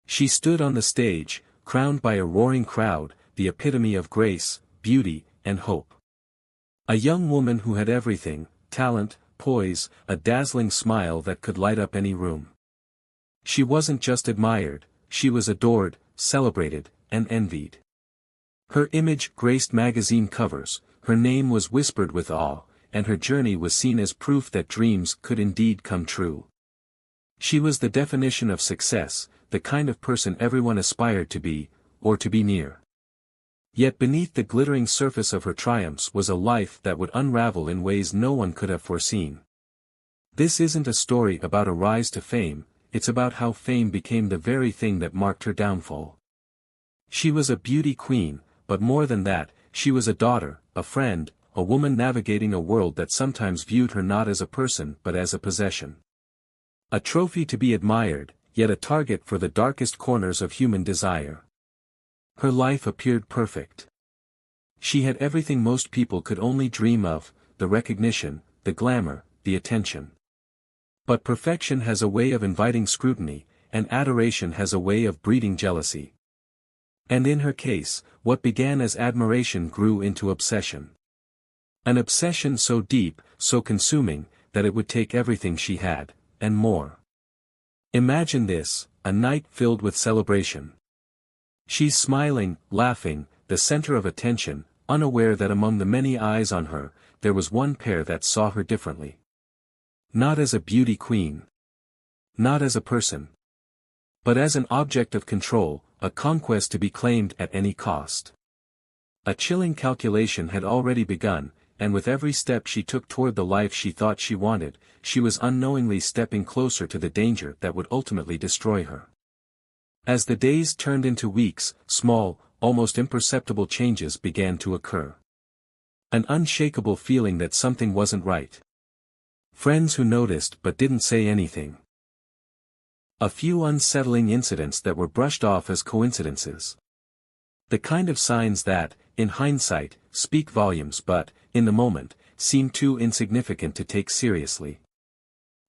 She stood on the stage, crowned by a roaring crowd, the epitome of grace, beauty, and hope. A young woman who had everything: talent, poise, a dazzling smile that could light up any room. She wasn't just admired, she was adored, celebrated, and envied. Her image graced magazine covers, her name was whispered with awe, and her journey was seen as proof that dreams could indeed come true. She was the definition of success, the kind of person everyone aspired to be, or to be near. Yet beneath the glittering surface of her triumphs was a life that would unravel in ways no one could have foreseen. This isn't a story about a rise to fame, it's about how fame became the very thing that marked her downfall. She was a beauty queen, but more than that, she was a daughter, a friend, a woman navigating a world that sometimes viewed her not as a person but as a possession. A trophy to be admired, yet a target for the darkest corners of human desire. Her life appeared perfect. She had everything most people could only dream of: the recognition, the glamour, the attention. But perfection has a way of inviting scrutiny, and adoration has a way of breeding jealousy. And in her case, what began as admiration grew into obsession. An obsession so deep, so consuming, that it would take everything she had, and more. Imagine this: a night filled with celebration. She's smiling, laughing, the center of attention, unaware that among the many eyes on her, there was one pair that saw her differently. Not as a beauty queen. Not as a person. But as an object of control, a conquest to be claimed at any cost. A chilling calculation had already begun, and with every step she took toward the life she thought she wanted, she was unknowingly stepping closer to the danger that would ultimately destroy her. As the days turned into weeks, small, almost imperceptible changes began to occur. An unshakable feeling that something wasn't right. Friends who noticed but didn't say anything. A few unsettling incidents that were brushed off as coincidences. The kind of signs that, in hindsight, speak volumes but, in the moment, seem too insignificant to take seriously.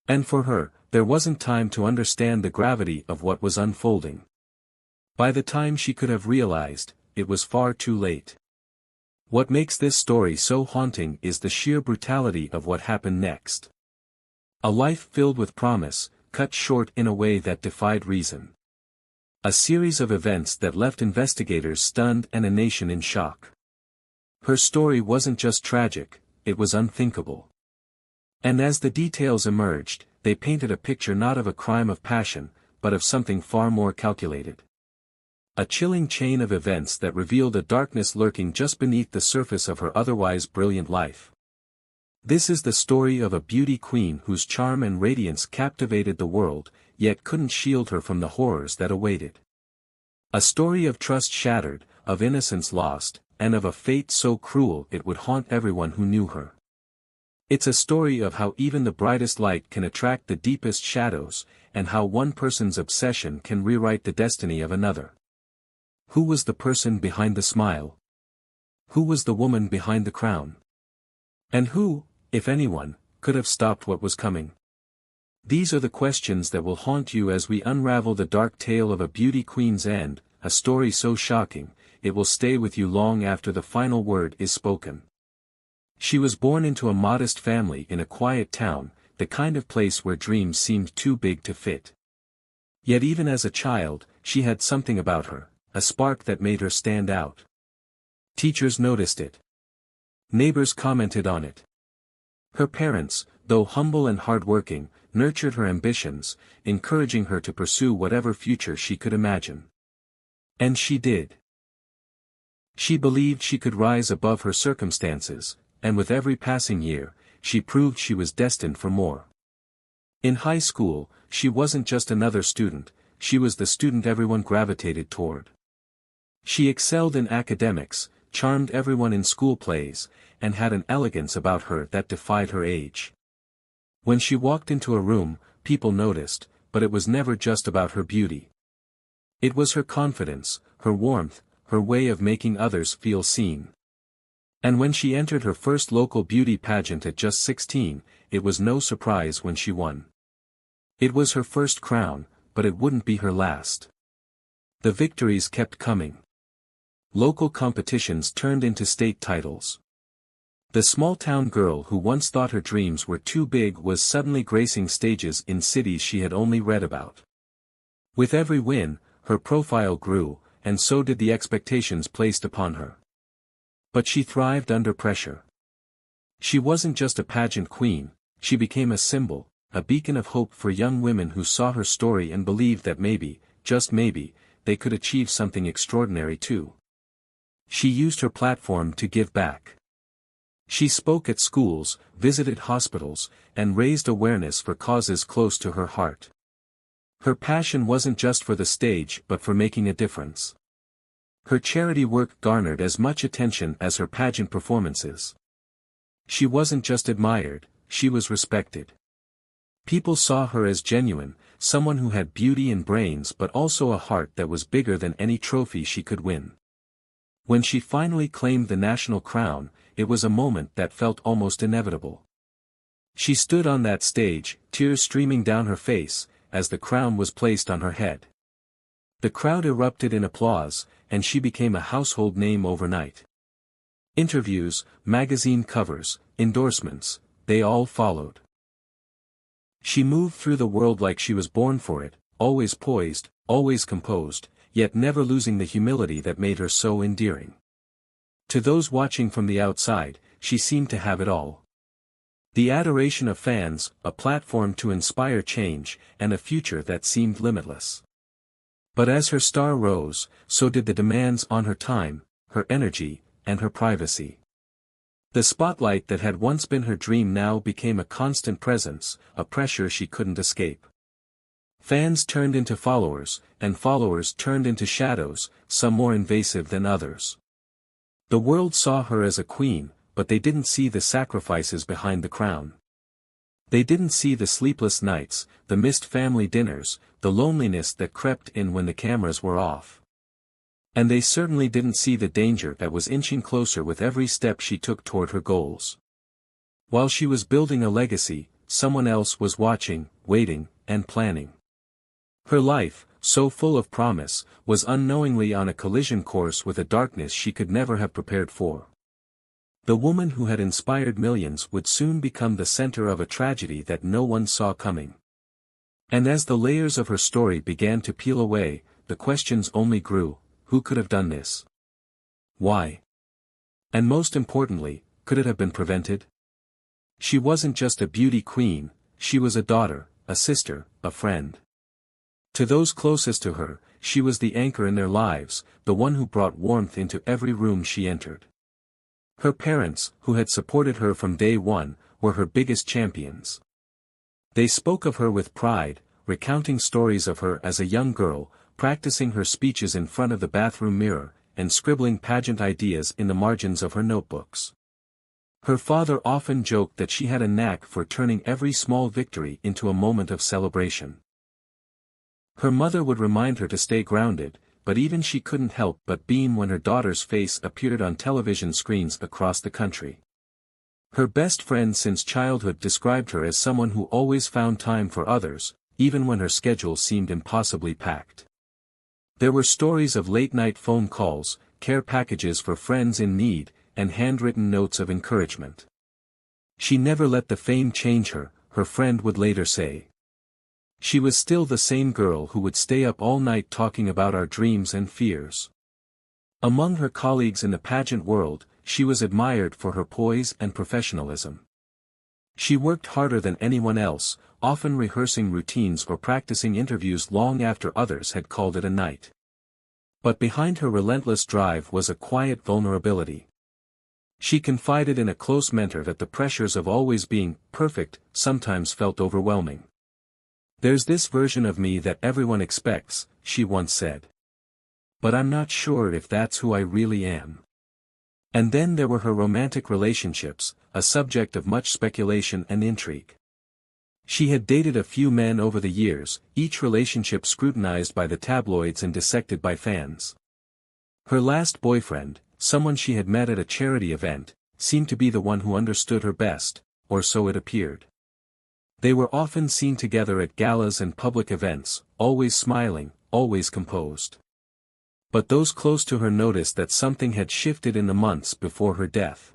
And for her, there wasn't time to understand the gravity of what was unfolding. By the time she could have realized, it was far too late. What makes this story so haunting is the sheer brutality of what happened next. A life filled with promise, cut short in a way that defied reason. A series of events that left investigators stunned and a nation in shock. Her story wasn't just tragic, it was unthinkable. And as the details emerged, they painted a picture not of a crime of passion, but of something far more calculated. A chilling chain of events that revealed a darkness lurking just beneath the surface of her otherwise brilliant life. This is the story of a beauty queen whose charm and radiance captivated the world, yet couldn't shield her from the horrors that awaited. A story of trust shattered, of innocence lost, and of a fate so cruel it would haunt everyone who knew her. It's a story of how even the brightest light can attract the deepest shadows, and how one person's obsession can rewrite the destiny of another. Who was the person behind the smile? Who was the woman behind the crown? And who, if anyone, could have stopped what was coming? These are the questions that will haunt you as we unravel the dark tale of a beauty queen's end, a story so shocking, it will stay with you long after the final word is spoken. She was born into a modest family in a quiet town, the kind of place where dreams seemed too big to fit. Yet even as a child, she had something about her, a spark that made her stand out. Teachers noticed it. Neighbors commented on it. Her parents, though humble and hardworking, nurtured her ambitions, encouraging her to pursue whatever future she could imagine. And she did. She believed she could rise above her circumstances, and with every passing year, she proved she was destined for more. In high school, she wasn't just another student, she was the student everyone gravitated toward. She excelled in academics, charmed everyone in school plays, and had an elegance about her that defied her age. When she walked into a room, people noticed, but it was never just about her beauty. It was her confidence, her warmth, her way of making others feel seen. And when she entered her first local beauty pageant at just 16, it was no surprise when she won. It was her first crown, but it wouldn't be her last. The victories kept coming. Local competitions turned into state titles. The small-town girl who once thought her dreams were too big was suddenly gracing stages in cities she had only read about. With every win, her profile grew, and so did the expectations placed upon her. But she thrived under pressure. She wasn't just a pageant queen, she became a symbol, a beacon of hope for young women who saw her story and believed that maybe, just maybe, they could achieve something extraordinary too. She used her platform to give back. She spoke at schools, visited hospitals, and raised awareness for causes close to her heart. Her passion wasn't just for the stage but for making a difference. Her charity work garnered as much attention as her pageant performances. She wasn't just admired, she was respected. People saw her as genuine, someone who had beauty and brains but also a heart that was bigger than any trophy she could win. When she finally claimed the national crown, it was a moment that felt almost inevitable. She stood on that stage, tears streaming down her face, as the crown was placed on her head. The crowd erupted in applause, and she became a household name overnight. Interviews, magazine covers, endorsements, they all followed. She moved through the world like she was born for it, always poised, always composed, yet never losing the humility that made her so endearing. To those watching from the outside, she seemed to have it all. The adoration of fans, a platform to inspire change, and a future that seemed limitless. But as her star rose, so did the demands on her time, her energy, and her privacy. The spotlight that had once been her dream now became a constant presence, a pressure she couldn't escape. Fans turned into followers, and followers turned into shadows, some more invasive than others. The world saw her as a queen, but they didn't see the sacrifices behind the crown. They didn't see the sleepless nights, the missed family dinners, the loneliness that crept in when the cameras were off. And they certainly didn't see the danger that was inching closer with every step she took toward her goals. While she was building a legacy, someone else was watching, waiting, and planning. Her life, so full of promise, was unknowingly on a collision course with a darkness she could never have prepared for. The woman who had inspired millions would soon become the center of a tragedy that no one saw coming. And as the layers of her story began to peel away, the questions only grew: who could have done this? Why? And most importantly, could it have been prevented? She wasn't just a beauty queen, she was a daughter, a sister, a friend. To those closest to her, she was the anchor in their lives, the one who brought warmth into every room she entered. Her parents, who had supported her from day one, were her biggest champions. They spoke of her with pride, recounting stories of her as a young girl, practicing her speeches in front of the bathroom mirror, and scribbling pageant ideas in the margins of her notebooks. Her father often joked that she had a knack for turning every small victory into a moment of celebration. Her mother would remind her to stay grounded, but even she couldn't help but beam when her daughter's face appeared on television screens across the country. Her best friend since childhood described her as someone who always found time for others, even when her schedule seemed impossibly packed. There were stories of late-night phone calls, care packages for friends in need, and handwritten notes of encouragement. She never let the fame change her, her friend would later say. She was still the same girl who would stay up all night talking about our dreams and fears. Among her colleagues in the pageant world, she was admired for her poise and professionalism. She worked harder than anyone else, often rehearsing routines or practicing interviews long after others had called it a night. But behind her relentless drive was a quiet vulnerability. She confided in a close mentor that the pressures of always being perfect sometimes felt overwhelming. "There's this version of me that everyone expects," she once said. "But I'm not sure if that's who I really am." And then there were her romantic relationships, a subject of much speculation and intrigue. She had dated a few men over the years, each relationship scrutinized by the tabloids and dissected by fans. Her last boyfriend, someone she had met at a charity event, seemed to be the one who understood her best, or so it appeared. They were often seen together at galas and public events, always smiling, always composed. But those close to her noticed that something had shifted in the months before her death.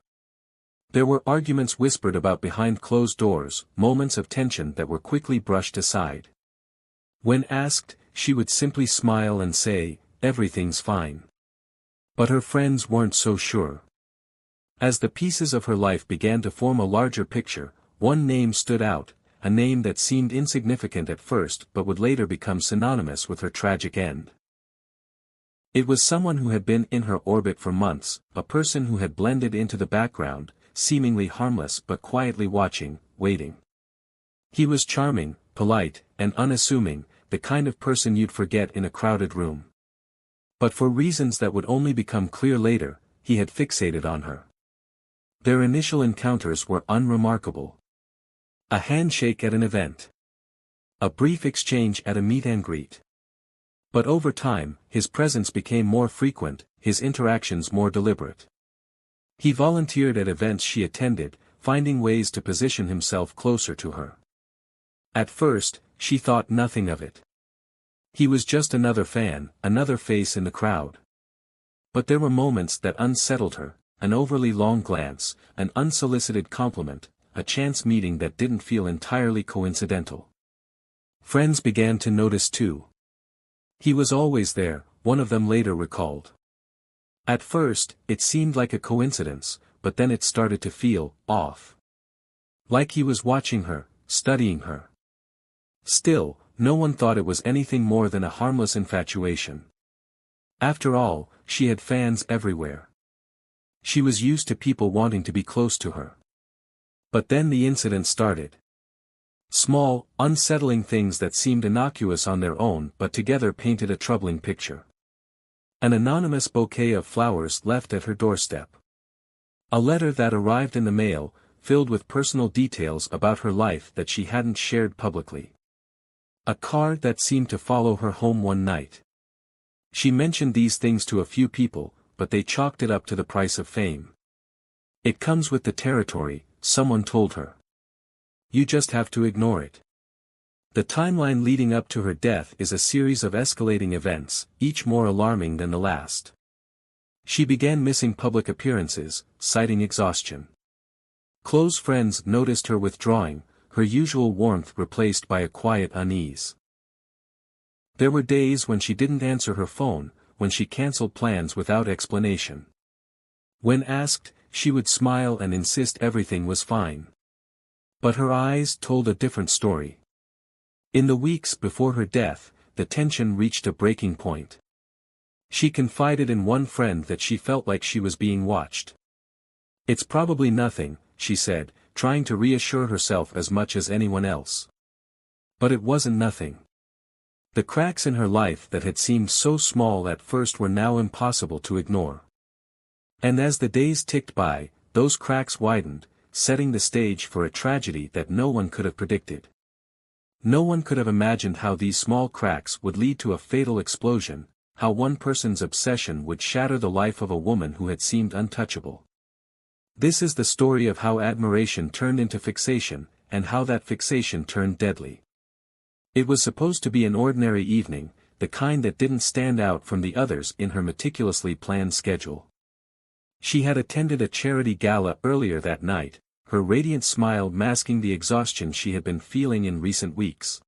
There were arguments whispered about behind closed doors, moments of tension that were quickly brushed aside. When asked, she would simply smile and say, "Everything's fine." But her friends weren't so sure. As the pieces of her life began to form a larger picture, one name stood out, a name that seemed insignificant at first but would later become synonymous with her tragic end. It was someone who had been in her orbit for months, a person who had blended into the background, seemingly harmless but quietly watching, waiting. He was charming, polite, and unassuming, the kind of person you'd forget in a crowded room. But for reasons that would only become clear later, he had fixated on her. Their initial encounters were unremarkable. A handshake at an event. A brief exchange at a meet and greet. But over time, his presence became more frequent, his interactions more deliberate. He volunteered at events she attended, finding ways to position himself closer to her. At first, she thought nothing of it. He was just another fan, another face in the crowd. But there were moments that unsettled her, an overly long glance, an unsolicited compliment, a chance meeting that didn't feel entirely coincidental. Friends began to notice too. He was always there, one of them later recalled. At first, it seemed like a coincidence, but then it started to feel off. Like he was watching her, studying her. Still, no one thought it was anything more than a harmless infatuation. After all, she had fans everywhere. She was used to people wanting to be close to her. But then the incident started. Small, unsettling things that seemed innocuous on their own but together painted a troubling picture. An anonymous bouquet of flowers left at her doorstep. A letter that arrived in the mail, filled with personal details about her life that she hadn't shared publicly. A car that seemed to follow her home one night. She mentioned these things to a few people, but they chalked it up to the price of fame. It comes with the territory, someone told her. You just have to ignore it. The timeline leading up to her death is a series of escalating events, each more alarming than the last. She began missing public appearances, citing exhaustion. Close friends noticed her withdrawing, her usual warmth replaced by a quiet unease. There were days when she didn't answer her phone, when she canceled plans without explanation. When asked, she would smile and insist everything was fine. But her eyes told a different story. In the weeks before her death, the tension reached a breaking point. She confided in one friend that she felt like she was being watched. "It's probably nothing," she said, trying to reassure herself as much as anyone else. But it wasn't nothing. The cracks in her life that had seemed so small at first were now impossible to ignore. And as the days ticked by, those cracks widened, setting the stage for a tragedy that no one could have predicted. No one could have imagined how these small cracks would lead to a fatal explosion, how one person's obsession would shatter the life of a woman who had seemed untouchable. This is the story of how admiration turned into fixation, and how that fixation turned deadly. It was supposed to be an ordinary evening, the kind that didn't stand out from the others in her meticulously planned schedule. She had attended a charity gala earlier that night, her radiant smile masking the exhaustion she had been feeling in recent weeks.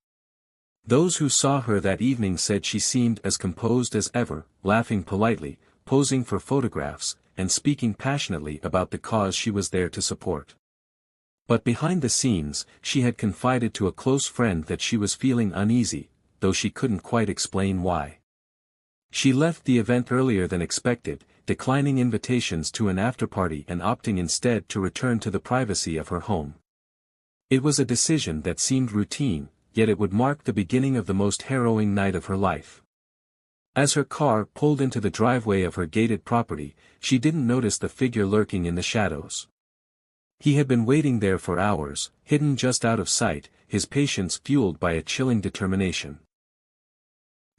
Those who saw her that evening said she seemed as composed as ever, laughing politely, posing for photographs, and speaking passionately about the cause she was there to support. But behind the scenes, she had confided to a close friend that she was feeling uneasy, though she couldn't quite explain why. She left the event earlier than expected, declining invitations to an after-party and opting instead to return to the privacy of her home. It was a decision that seemed routine, yet it would mark the beginning of the most harrowing night of her life. As her car pulled into the driveway of her gated property, she didn't notice the figure lurking in the shadows. He had been waiting there for hours, hidden just out of sight, his patience fueled by a chilling determination.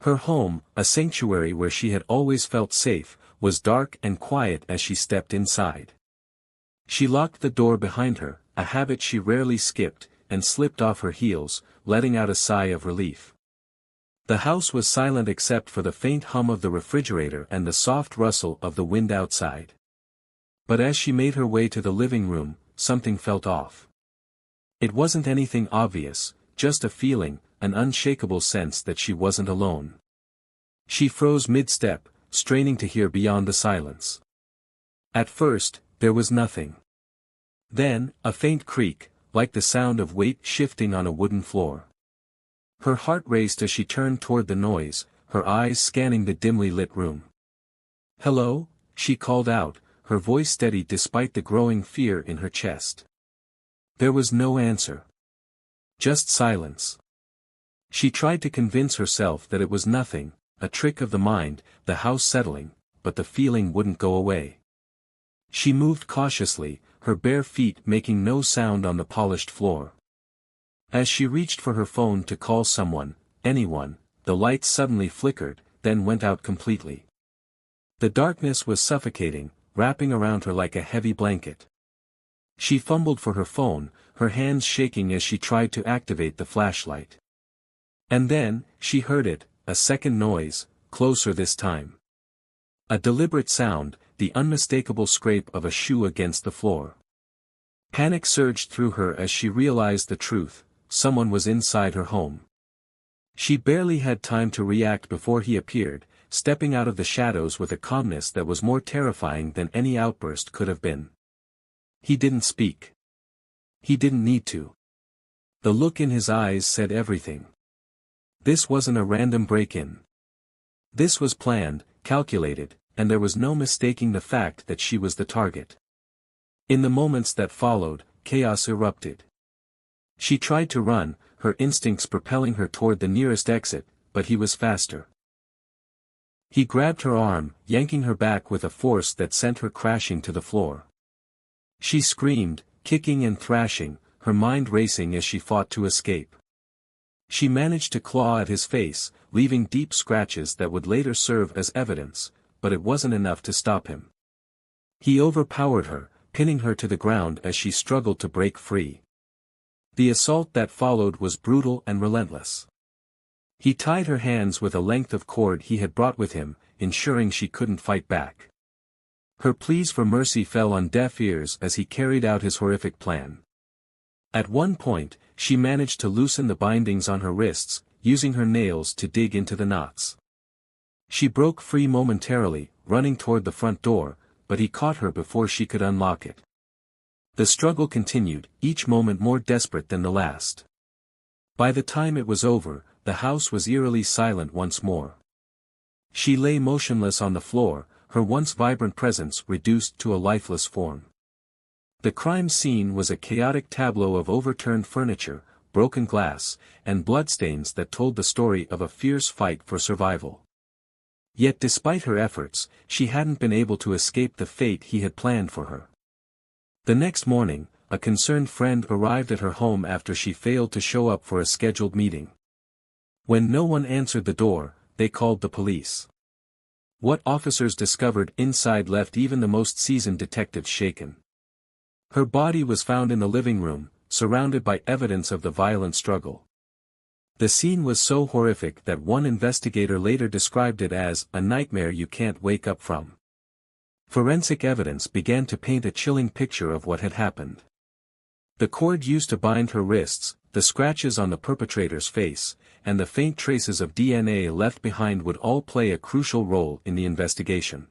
Her home, a sanctuary where she had always felt safe, was dark and quiet as she stepped inside. She locked the door behind her, a habit she rarely skipped, and slipped off her heels, letting out a sigh of relief. The house was silent except for the faint hum of the refrigerator and the soft rustle of the wind outside. But as she made her way to the living room, something felt off. It wasn't anything obvious, just a feeling, an unshakable sense that she wasn't alone. She froze mid-step, straining to hear beyond the silence. At first, there was nothing. Then, a faint creak, like the sound of weight shifting on a wooden floor. Her heart raced as she turned toward the noise, her eyes scanning the dimly lit room. "Hello?" she called out, her voice steady despite the growing fear in her chest. There was no answer. Just silence. She tried to convince herself that it was nothing, a trick of the mind, the house settling, but the feeling wouldn't go away. She moved cautiously, her bare feet making no sound on the polished floor. As she reached for her phone to call someone, anyone, the light suddenly flickered, then went out completely. The darkness was suffocating, wrapping around her like a heavy blanket. She fumbled for her phone, her hands shaking as she tried to activate the flashlight. And then, she heard it, a second noise, closer this time. A deliberate sound, the unmistakable scrape of a shoe against the floor. Panic surged through her as she realized the truth, someone was inside her home. She barely had time to react before he appeared, stepping out of the shadows with a calmness that was more terrifying than any outburst could have been. He didn't speak. He didn't need to. The look in his eyes said everything. This wasn't a random break-in. This was planned, calculated, and there was no mistaking the fact that she was the target. In the moments that followed, chaos erupted. She tried to run, her instincts propelling her toward the nearest exit, but he was faster. He grabbed her arm, yanking her back with a force that sent her crashing to the floor. She screamed, kicking and thrashing, her mind racing as she fought to escape. She managed to claw at his face, leaving deep scratches that would later serve as evidence, but it wasn't enough to stop him. He overpowered her, pinning her to the ground as she struggled to break free. The assault that followed was brutal and relentless. He tied her hands with a length of cord he had brought with him, ensuring she couldn't fight back. Her pleas for mercy fell on deaf ears as he carried out his horrific plan. At one point, she managed to loosen the bindings on her wrists, using her nails to dig into the knots. She broke free momentarily, running toward the front door, but he caught her before she could unlock it. The struggle continued, each moment more desperate than the last. By the time it was over, the house was eerily silent once more. She lay motionless on the floor, her once vibrant presence reduced to a lifeless form. The crime scene was a chaotic tableau of overturned furniture, broken glass, and bloodstains that told the story of a fierce fight for survival. Yet despite her efforts, she hadn't been able to escape the fate he had planned for her. The next morning, a concerned friend arrived at her home after she failed to show up for a scheduled meeting. When no one answered the door, they called the police. What officers discovered inside left even the most seasoned detectives shaken. Her body was found in the living room, surrounded by evidence of the violent struggle. The scene was so horrific that one investigator later described it as a nightmare you can't wake up from. Forensic evidence began to paint a chilling picture of what had happened. The cord used to bind her wrists, the scratches on the perpetrator's face, and the faint traces of DNA left behind would all play a crucial role in the investigation.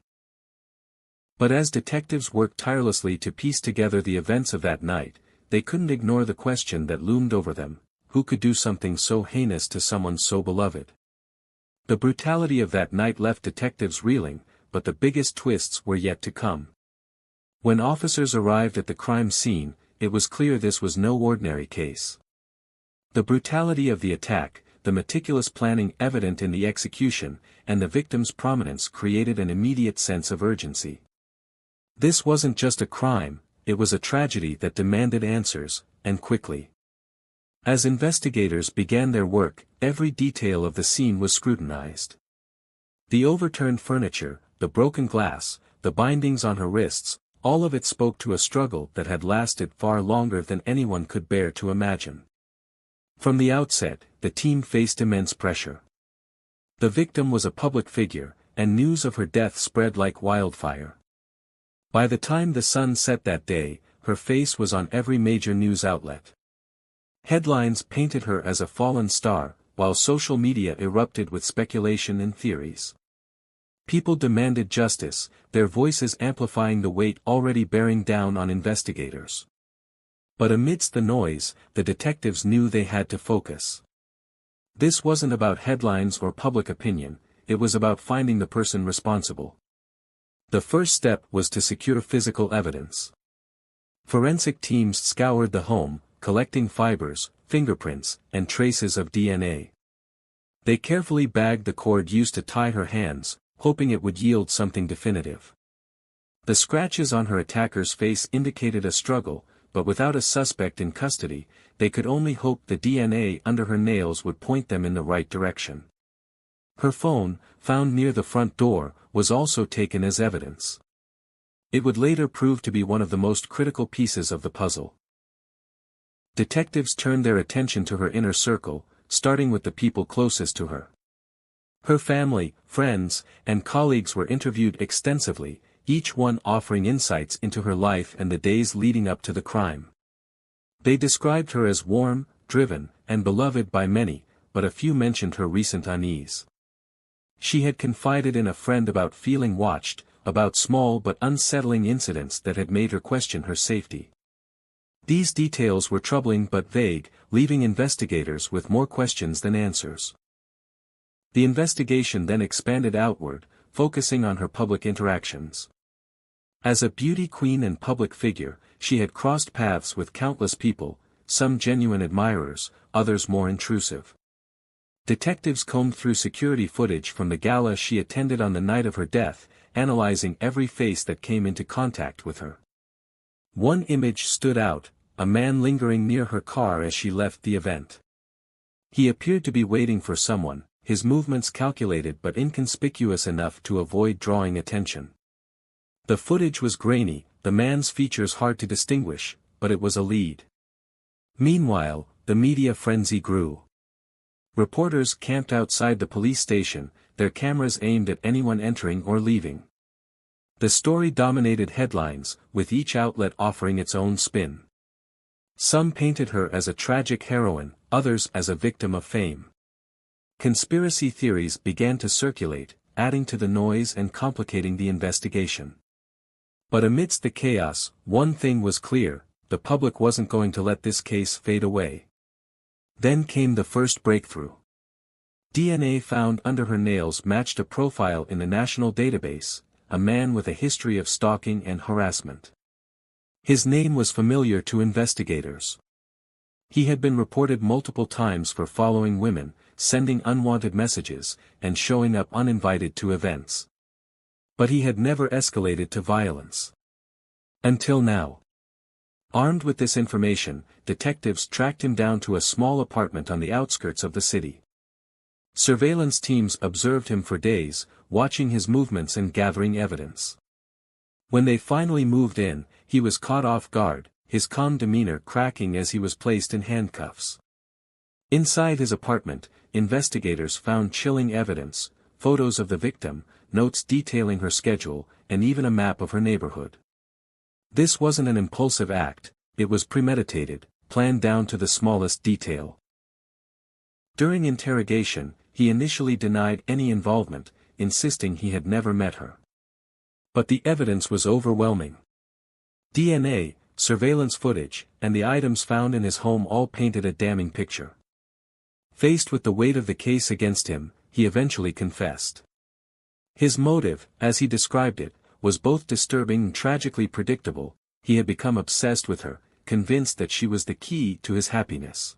But as detectives worked tirelessly to piece together the events of that night, they couldn't ignore the question that loomed over them: who could do something so heinous to someone so beloved? The brutality of that night left detectives reeling, but the biggest twists were yet to come. When officers arrived at the crime scene, it was clear this was no ordinary case. The brutality of the attack, the meticulous planning evident in the execution, and the victim's prominence created an immediate sense of urgency. This wasn't just a crime, it was a tragedy that demanded answers, and quickly. As investigators began their work, every detail of the scene was scrutinized. The overturned furniture, the broken glass, the bindings on her wrists, all of it spoke to a struggle that had lasted far longer than anyone could bear to imagine. From the outset, the team faced immense pressure. The victim was a public figure, and news of her death spread like wildfire. By the time the sun set that day, her face was on every major news outlet. Headlines painted her as a fallen star, while social media erupted with speculation and theories. People demanded justice, their voices amplifying the weight already bearing down on investigators. But amidst the noise, the detectives knew they had to focus. This wasn't about headlines or public opinion, it was about finding the person responsible. The first step was to secure physical evidence. Forensic teams scoured the home, collecting fibers, fingerprints, and traces of DNA. They carefully bagged the cord used to tie her hands, hoping it would yield something definitive. The scratches on her attacker's face indicated a struggle, but without a suspect in custody, they could only hope the DNA under her nails would point them in the right direction. Her phone, found near the front door, was also taken as evidence. It would later prove to be one of the most critical pieces of the puzzle. Detectives turned their attention to her inner circle, starting with the people closest to her. Her family, friends, and colleagues were interviewed extensively, each one offering insights into her life and the days leading up to the crime. They described her as warm, driven, and beloved by many, but a few mentioned her recent unease. She had confided in a friend about feeling watched, about small but unsettling incidents that had made her question her safety. These details were troubling but vague, leaving investigators with more questions than answers. The investigation then expanded outward, focusing on her public interactions. As a beauty queen and public figure, she had crossed paths with countless people, some genuine admirers, others more intrusive. Detectives combed through security footage from the gala she attended on the night of her death, analyzing every face that came into contact with her. One image stood out, a man lingering near her car as she left the event. He appeared to be waiting for someone, his movements calculated but inconspicuous enough to avoid drawing attention. The footage was grainy, the man's features hard to distinguish, but it was a lead. Meanwhile, the media frenzy grew. Reporters camped outside the police station, their cameras aimed at anyone entering or leaving. The story dominated headlines, with each outlet offering its own spin. Some painted her as a tragic heroine, others as a victim of fame. Conspiracy theories began to circulate, adding to the noise and complicating the investigation. But amidst the chaos, one thing was clear, the public wasn't going to let this case fade away. Then came the first breakthrough. DNA found under her nails matched a profile in the national database, a man with a history of stalking and harassment. His name was familiar to investigators. He had been reported multiple times for following women, sending unwanted messages, and showing up uninvited to events. But he had never escalated to violence. Until now. Armed with this information, detectives tracked him down to a small apartment on the outskirts of the city. Surveillance teams observed him for days, watching his movements and gathering evidence. When they finally moved in, he was caught off guard, his calm demeanor cracking as he was placed in handcuffs. Inside his apartment, investigators found chilling evidence, photos of the victim, notes detailing her schedule, and even a map of her neighborhood. This wasn't an impulsive act, it was premeditated, planned down to the smallest detail. During interrogation, he initially denied any involvement, insisting he had never met her. But the evidence was overwhelming. DNA, surveillance footage, and the items found in his home all painted a damning picture. Faced with the weight of the case against him, he eventually confessed. His motive, as he described it, was both disturbing and tragically predictable. He had become obsessed with her, convinced that she was the key to his happiness.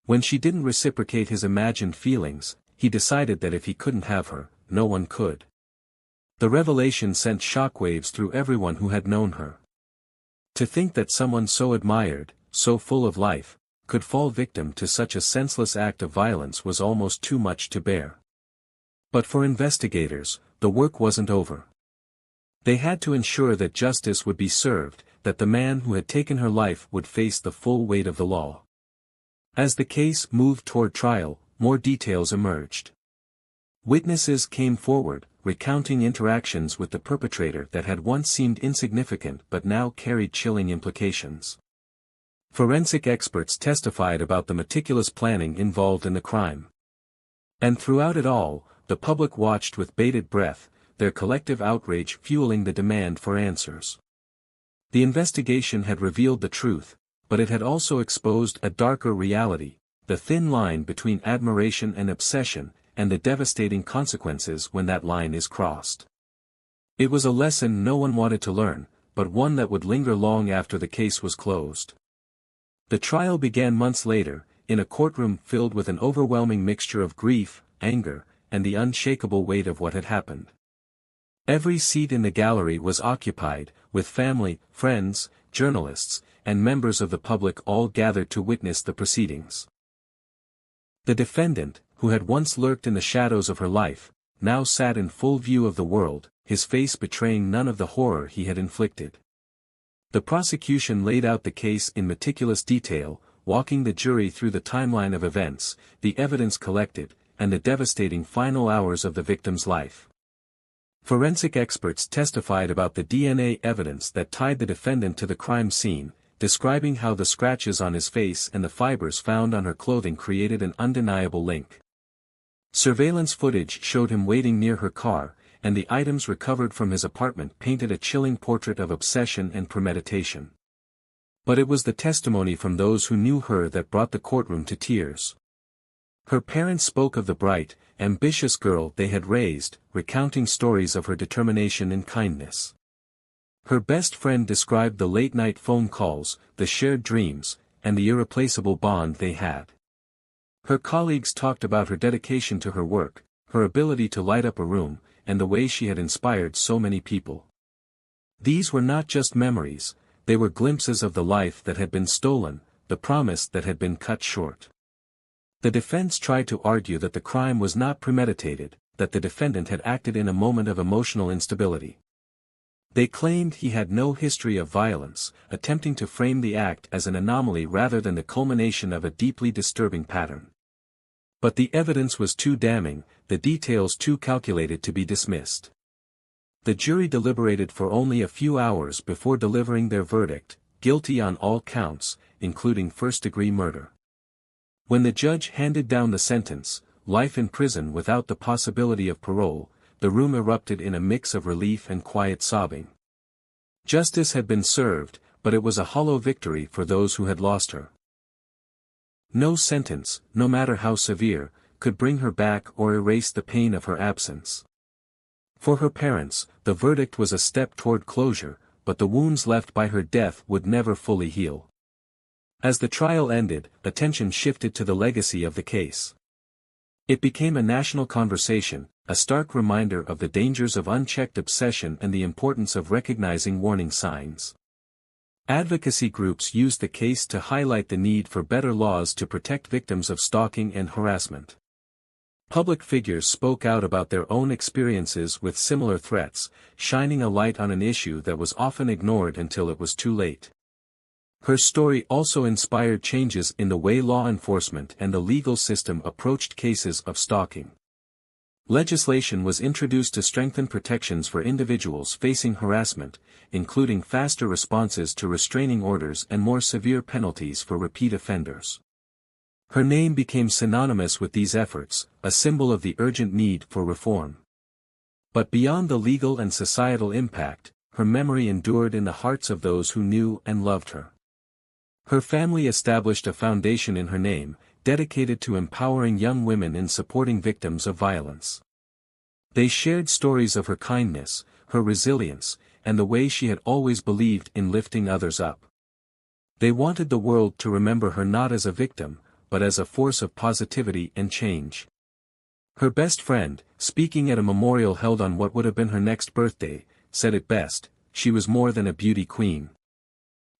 When she didn't reciprocate his imagined feelings, he decided that if he couldn't have her, no one could. The revelation sent shockwaves through everyone who had known her. To think that someone so admired, so full of life, could fall victim to such a senseless act of violence was almost too much to bear. But for investigators, the work wasn't over. They had to ensure that justice would be served, that the man who had taken her life would face the full weight of the law. As the case moved toward trial, more details emerged. Witnesses came forward, recounting interactions with the perpetrator that had once seemed insignificant but now carried chilling implications. Forensic experts testified about the meticulous planning involved in the crime. And throughout it all, the public watched with bated breath, their collective outrage fueling the demand for answers. The investigation had revealed the truth, but it had also exposed a darker reality, the thin line between admiration and obsession, and the devastating consequences when that line is crossed. It was a lesson no one wanted to learn, but one that would linger long after the case was closed. The trial began months later, in a courtroom filled with an overwhelming mixture of grief, anger, and the unshakable weight of what had happened. Every seat in the gallery was occupied, with family, friends, journalists, and members of the public all gathered to witness the proceedings. The defendant, who had once lurked in the shadows of her life, now sat in full view of the world, his face betraying none of the horror he had inflicted. The prosecution laid out the case in meticulous detail, walking the jury through the timeline of events, the evidence collected, and the devastating final hours of the victim's life. Forensic experts testified about the DNA evidence that tied the defendant to the crime scene, describing how the scratches on his face and the fibers found on her clothing created an undeniable link. Surveillance footage showed him waiting near her car, and the items recovered from his apartment painted a chilling portrait of obsession and premeditation. But it was the testimony from those who knew her that brought the courtroom to tears. Her parents spoke of the bright, ambitious girl they had raised, recounting stories of her determination and kindness. Her best friend described the late-night phone calls, the shared dreams, and the irreplaceable bond they had. Her colleagues talked about her dedication to her work, her ability to light up a room, and the way she had inspired so many people. These were not just memories, they were glimpses of the life that had been stolen, the promise that had been cut short. The defense tried to argue that the crime was not premeditated, that the defendant had acted in a moment of emotional instability. They claimed he had no history of violence, attempting to frame the act as an anomaly rather than the culmination of a deeply disturbing pattern. But the evidence was too damning, the details too calculated to be dismissed. The jury deliberated for only a few hours before delivering their verdict, guilty on all counts, including first-degree murder. When the judge handed down the sentence, life in prison without the possibility of parole, the room erupted in a mix of relief and quiet sobbing. Justice had been served, but it was a hollow victory for those who had lost her. No sentence, no matter how severe, could bring her back or erase the pain of her absence. For her parents, the verdict was a step toward closure, but the wounds left by her death would never fully heal. As the trial ended, attention shifted to the legacy of the case. It became a national conversation, a stark reminder of the dangers of unchecked obsession and the importance of recognizing warning signs. Advocacy groups used the case to highlight the need for better laws to protect victims of stalking and harassment. Public figures spoke out about their own experiences with similar threats, shining a light on an issue that was often ignored until it was too late. Her story also inspired changes in the way law enforcement and the legal system approached cases of stalking. Legislation was introduced to strengthen protections for individuals facing harassment, including faster responses to restraining orders and more severe penalties for repeat offenders. Her name became synonymous with these efforts, a symbol of the urgent need for reform. But beyond the legal and societal impact, her memory endured in the hearts of those who knew and loved her. Her family established a foundation in her name, dedicated to empowering young women and supporting victims of violence. They shared stories of her kindness, her resilience, and the way she had always believed in lifting others up. They wanted the world to remember her not as a victim, but as a force of positivity and change. Her best friend, speaking at a memorial held on what would have been her next birthday, said it best: she was more than a beauty queen.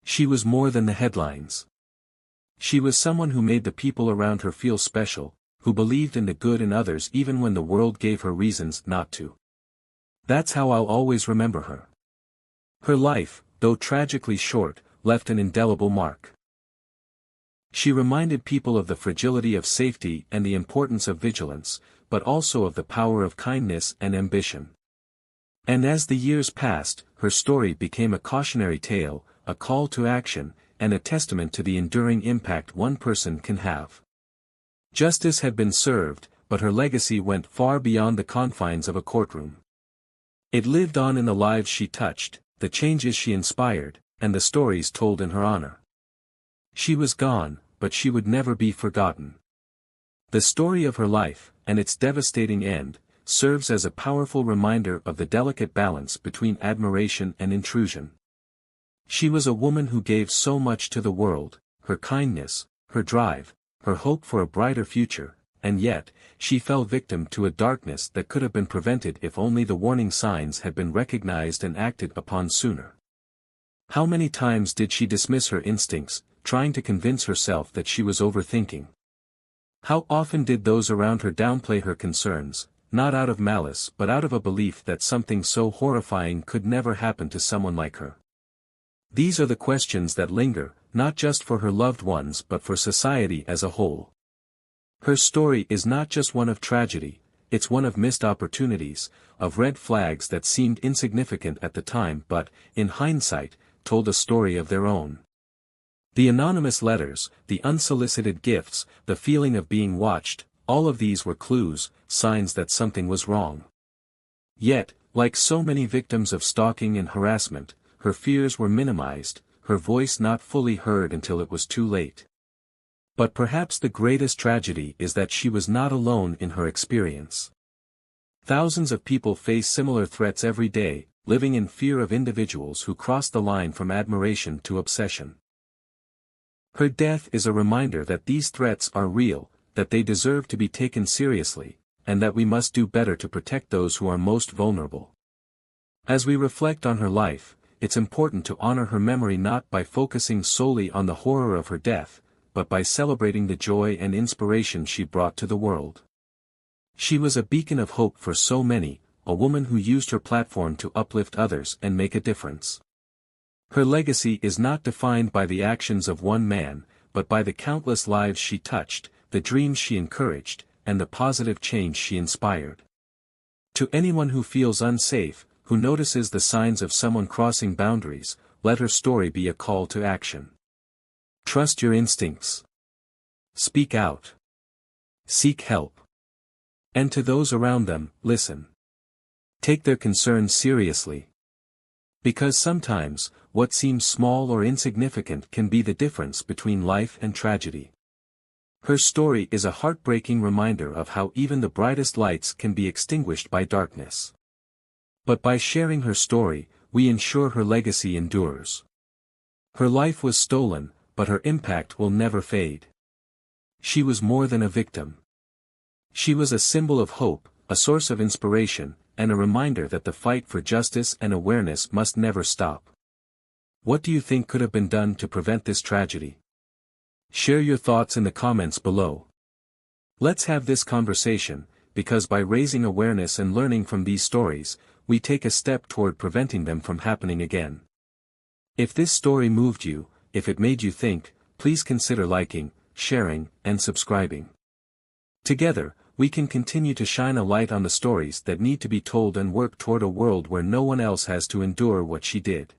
She was more than the headlines. She was someone who made the people around her feel special, who believed in the good in others even when the world gave her reasons not to. That's how I'll always remember her. Her life, though tragically short, left an indelible mark. She reminded people of the fragility of safety and the importance of vigilance, but also of the power of kindness and ambition. And as the years passed, her story became a cautionary tale, a call to action, and a testament to the enduring impact one person can have. Justice had been served, but her legacy went far beyond the confines of a courtroom. It lived on in the lives she touched, the changes she inspired, and the stories told in her honor. She was gone, but she would never be forgotten. The story of her life, and its devastating end, serves as a powerful reminder of the delicate balance between admiration and intrusion. She was a woman who gave so much to the world, her kindness, her drive, her hope for a brighter future, and yet, she fell victim to a darkness that could have been prevented if only the warning signs had been recognized and acted upon sooner. How many times did she dismiss her instincts, trying to convince herself that she was overthinking? How often did those around her downplay her concerns, not out of malice but out of a belief that something so horrifying could never happen to someone like her? These are the questions that linger, not just for her loved ones but for society as a whole. Her story is not just one of tragedy, it's one of missed opportunities, of red flags that seemed insignificant at the time but, in hindsight, told a story of their own. The anonymous letters, the unsolicited gifts, the feeling of being watched, all of these were clues, signs that something was wrong. Yet, like so many victims of stalking and harassment, her fears were minimized, her voice not fully heard until it was too late. But perhaps the greatest tragedy is that she was not alone in her experience. Thousands of people face similar threats every day, living in fear of individuals who cross the line from admiration to obsession. Her death is a reminder that these threats are real, that they deserve to be taken seriously, and that we must do better to protect those who are most vulnerable. As we reflect on her life, it's important to honor her memory not by focusing solely on the horror of her death, but by celebrating the joy and inspiration she brought to the world. She was a beacon of hope for so many, a woman who used her platform to uplift others and make a difference. Her legacy is not defined by the actions of one man, but by the countless lives she touched, the dreams she encouraged, and the positive change she inspired. To anyone who feels unsafe, who notices the signs of someone crossing boundaries, let her story be a call to action. Trust your instincts. Speak out. Seek help. And to those around them, listen. Take their concerns seriously. Because sometimes, what seems small or insignificant can be the difference between life and tragedy. Her story is a heartbreaking reminder of how even the brightest lights can be extinguished by darkness. But by sharing her story, we ensure her legacy endures. Her life was stolen, but her impact will never fade. She was more than a victim. She was a symbol of hope, a source of inspiration, and a reminder that the fight for justice and awareness must never stop. What do you think could have been done to prevent this tragedy? Share your thoughts in the comments below. Let's have this conversation, because by raising awareness and learning from these stories, we take a step toward preventing them from happening again. If this story moved you, if it made you think, please consider liking, sharing, and subscribing. Together, we can continue to shine a light on the stories that need to be told and work toward a world where no one else has to endure what she did.